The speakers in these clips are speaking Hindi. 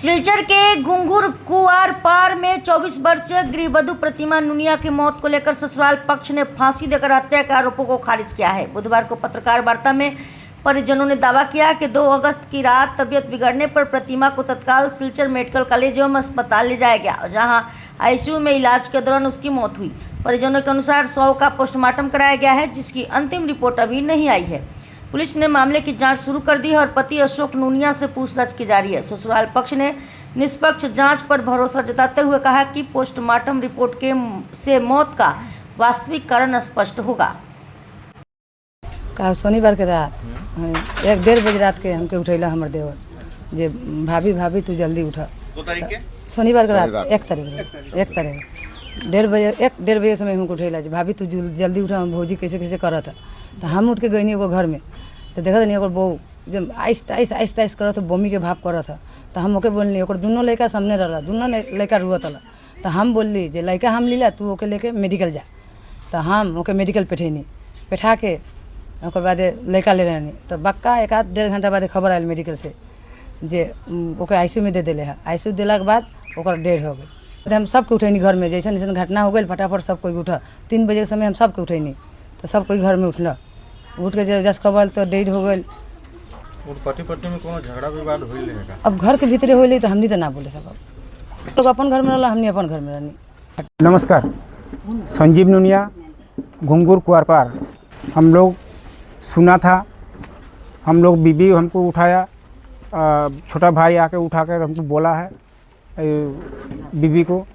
सिलचर के घुंघरू कुआर पार में 24 वर्षीय गृहवधू प्रतिमा नुनिया की मौत को लेकर ससुराल पक्ष ने फांसी देकर हत्या के आरोपों को खारिज किया है। बुधवार को पत्रकार वार्ता में परिजनों ने दावा किया कि 2 अगस्त की रात तबीयत बिगड़ने पर प्रतिमा को तत्काल सिलचर मेडिकल कॉलेज एवं अस्पताल ले जाया गया, जहां आईसीयू में इलाज के दौरान उसकी मौत हुई। परिजनों के अनुसार शव का पोस्टमार्टम कराया गया है, जिसकी अंतिम रिपोर्ट अभी नहीं आई है। पुलिस ने मामले की जांच शुरू कर दी है और पति अशोक नुनिया से पूछताछ की जा रही है। ससुराल पक्ष ने निष्पक्ष जांच पर भरोसा जताते हुए कहा कि पोस्टमार्टम रिपोर्ट से मौत का वास्तविक कारण स्पष्ट होगा। शनिवार के रात 1-1:30 बजे रात के हमके उठैला हमर देवर जे भाभी तू जल्दी उठा। शनिवार के रात 1 तारीख 1:30 बजे समय हमको उठैला जे भाभी तू जल्दी उठा, भौजी कैसे करत है। तो हम उठ के गई एगो घर में तो देखा नहीं बहू जब आइस करत बमी के भाव करत है। तो हम ओके बोलनी दोनों लड़का सामने रहा, दोनों लड़का रुअत है। तो हम बोलली जे लड़का हम लीला तू ओके लेके मेडिकल जा। तो हम ओके मेडिकल पेठैनी, पेठा के ओकर बाद लड़का ले रहनी। तो बक्का 1-1.5 घंटा बाद खबर आयल मेडिकल से जे ओके आईसीयू में दे दिले है। आईसीयू दिला के बाद ओकर डेढ़ हो गई। हम सबके उठैनी घर में, जैसे जैसे घटना हो गई फटाफट सब कोई उठा। 3 बजे के समय हम सबके उठैनी तो सब कोई घर में उठल। उठ के जस खबर तो डेढ़ हो गई। पति में कोनो झगड़ा विवाद होइल है? अब घर के भीतरे होइले तो हमनी तो ना बोले सकब। लोग अपन घर में रहला, हमनी अपन घर में रहनी। नमस्कार, संजीव नुनिया, घुंघरू कुआर पार। हम लोग सुना था, हम लोग बीबी हमको उठाया, छोटा भाई आके उठा कर हमको बोला है बीबी को,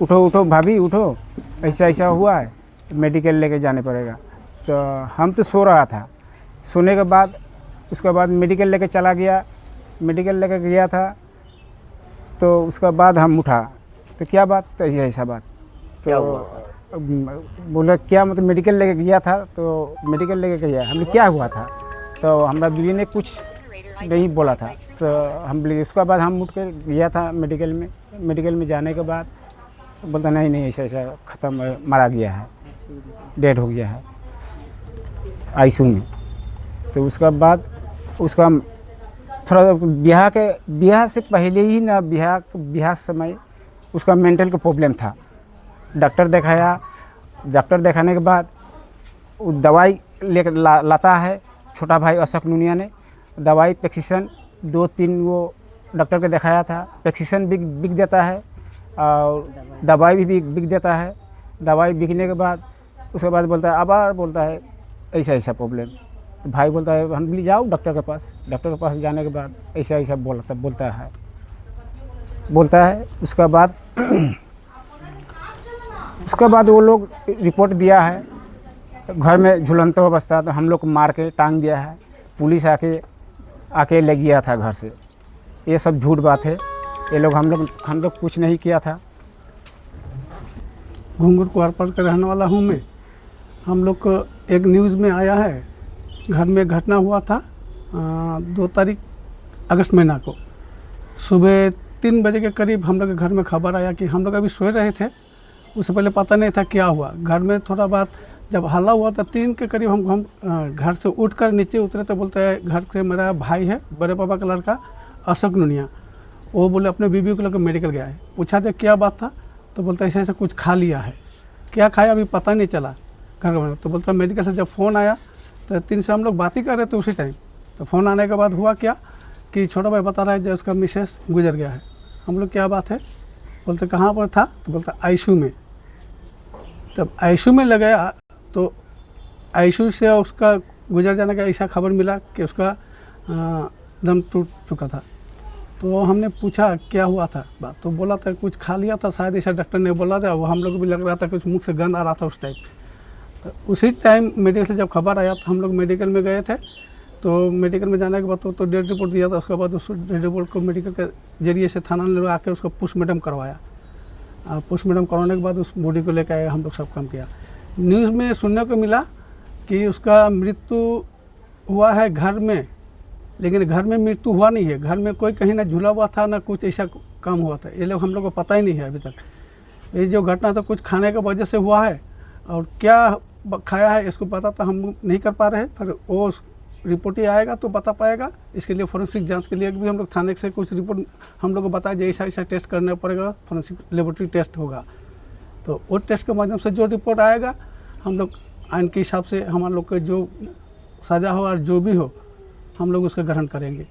उठो भाभी उठो, ऐसा हुआ है, मेडिकल लेके जाने पड़ेगा। तो हम तो सो रहा था। सोने के बाद उसके बाद मेडिकल लेके चला गया। मेडिकल लेके गया था तो उसके बाद हम उठा तो क्या बात, तो ऐसा बात तो बोला क्या मतलब मेडिकल लेके गया था। तो मेडिकल लेके गया, हमने क्या हुआ था तो हमारा बीवी ने कुछ नहीं बोला था। तो हम उसके बाद हम उठ कर गया था मेडिकल में जाने के बाद बोलता नहीं ऐसा ख़त्म, मारा गया है, डेड हो गया है आईसीयू में। तो उसका बाद उसका थोड़ा ब्याह से पहले ही ना, ब्याह समय उसका मेंटल का प्रॉब्लम था। डॉक्टर दिखाया, डॉक्टर दिखाने के बाद वो दवाई लेकर लाता है छोटा भाई अशोक नुनिया ने। दवाई पेक्सिसन 2-3 वो डॉक्टर को दिखाया था, पेक्सिसन बिक देता है और दवाई भी बिक देता है। दवाई बिकने के बाद उसके बाद बोलता है ऐसा प्रॉब्लम। तो भाई बोलता है हम ले जाओ डॉक्टर के पास। डॉक्टर के पास जाने के बाद ऐसा बोलता है। उसके बाद वो लोग रिपोर्ट दिया है, घर में झुलंता अवस्था, तो हम लोग को मार के टांग दिया है। पुलिस आके ले गया था घर से। ये सब झूठ बात है। ये लोग हम लोग कुछ नहीं किया था। घुंघरू कुआर पार का रहने वाला हूँ मैं। हम लोग को एक न्यूज़ में आया है, घर में घटना हुआ था 2 तारीख अगस्त महीना को सुबह 3 बजे के करीब हम लोग के घर में खबर आया कि हम लोग अभी सोए रहे थे। उससे पहले पता नहीं था क्या हुआ। घर में थोड़ा बात जब हल्ला हुआ तो 3 के करीब हम घर से उठकर नीचे उतरे तो बोलते हैं घर से मेरा भाई है, बड़े पापा का लड़का अशोक नुनिया, वो बोले अपने बीबी को लेकर मेडिकल गया है। पूछा जब क्या बात था तो बोलता है ऐसा कुछ खा लिया है। क्या खाया अभी पता नहीं चला घर में। तो बोलता मेडिकल से जब फ़ोन आया तो 3 से हम लोग बात ही कर रहे थे उसी टाइम। तो फ़ोन आने के बाद हुआ क्या कि छोटा भाई बता रहा है जब उसका मिसेस गुजर गया है। हम लोग क्या बात है, बोलते कहाँ पर था तो बोलता आईसीयू में। तब आईसीयू में ले गया तो आईसीयू से उसका गुजर जाने का ऐसा खबर मिला कि उसका दम टूट चुका था। तो हमने पूछा क्या हुआ था बात, तो बोला था कुछ खा लिया था शायद, ऐसा डॉक्टर ने बोला था। वो हम लोग भी लग रहा था कुछ मुख से गंध आ रहा था उस टाइम। तो उसी टाइम मेडिकल से जब खबर आया तो हम लोग मेडिकल में गए थे। तो मेडिकल में जाने के बाद तो डेड रिपोर्ट दिया था। उसके बाद उस डेड रिपोर्ट को मेडिकल के जरिए से थाना में आकर उसको पोस्टमार्टम करवाया। पोस्टमार्टम करवाने के बाद उस बॉडी को लेकर आए, हम लोग सब काम किया। न्यूज़ में सुनने को मिला कि उसका मृत्यु हुआ है घर में, लेकिन घर में मृत्यु हुआ नहीं है। घर में कोई कहीं ना झूला हुआ था ना कुछ ऐसा काम हुआ था। ये लोग हम लोग को पता ही नहीं है अभी तक। ये जो घटना था कुछ खाने की वजह से हुआ है और क्या खाया है इसको पता तो हम नहीं कर पा रहे हैं। फिर वो रिपोर्ट ही आएगा तो बता पाएगा। इसके लिए फोरेंसिक जांच के लिए भी हम लोग थाने से कुछ रिपोर्ट हम लोग को बताया जो ऐसा ऐसा टेस्ट करना पड़ेगा, फोरेंसिक लेबोरेटरी टेस्ट होगा। तो वो टेस्ट के माध्यम से जो रिपोर्ट आएगा हम लोग आइन के हिसाब से हमारे लोग के जो सज़ा हो और जो भी हो हम लोग उसका ग्रहण करेंगे।